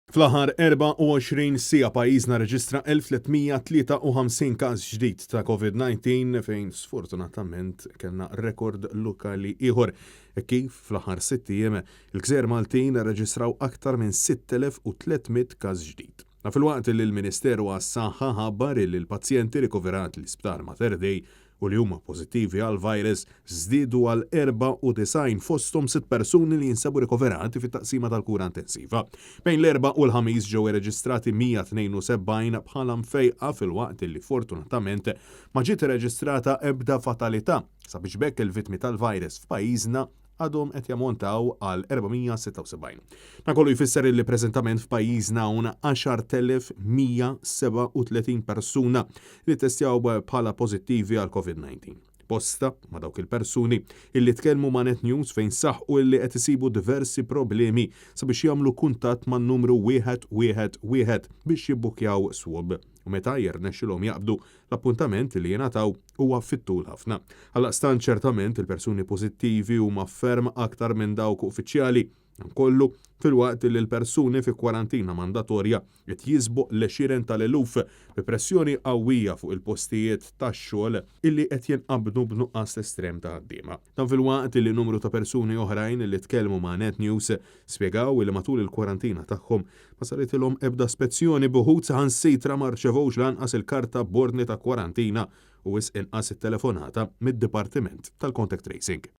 Fl-aħħar 24 siegħa pajjiżna reġistra 1353 każ ġdid ta' COVID-19 fejn sfortunatament kellna rekord lokali ieħor. Kif fl-aħħar 6 ijiem il-Gżejjer Maltin reġistraw aktar minn 6300 każ ġdid. Fil-waqt li l-Ministeru għas-Saħħa ħabbar li l-pazjenti rikoverati l-Isptar Mater Dei u li huma pożittivi għal-virus żdiedu għal 94 fosthom 6 persuni li jinsabu rikoverati fit-taqsima tal-kura intensiva. Bejn l-erba' u l-ħamis ġew irreġistrati 172 bħala mfejqa fil-waqt li fortunatament ma ġiet irreġistrata ebda fatalità sabiex bekk il-vittmi tal-virus f'pajjiżna għadhom qed jammontaw għal 476. Kollu jfisser li preżentament f'pajjiżna hawn 10,137 persuna li testjaw bħala pożittivi għal COVID-19. Posta ma' dawk il-persuni illi tkellmu ma' Net News fejn saħħu illi qed isibu diversi problemi sabiex jagħmlu kuntatt man-numru 111 biex jibbukjaw swab. U meta jirnexxilhom jaqbdu l-appuntament li jingħataw huwa fit-tul ħafna. Għaldaqstant ċertament il-persuni pożittivi huma ferm aktar minn dawk uffiċjali. Kollu fil-waqt li l-persuni fi kwarantina mandatorja qed jisbuq l-20 tal-eluf bi pressjoni qawwija fuq il-postijiet tax-xogħol illi qed jinqabdu b'nuqqas estrem ta' ħaddiema. Dan fil-waqt li numru ta' persuni oħrajn li tkellmu ma' Net News spjegaw li matul il-kwarantina tagħhom ma saritilhom ebda spezzjoni buħud saħansitra ma rċevewx lanqas il-karta b'ordni ta' kwarantina u wisq inqas it-telefonata mid-Dipartiment tal-Contact Tracing.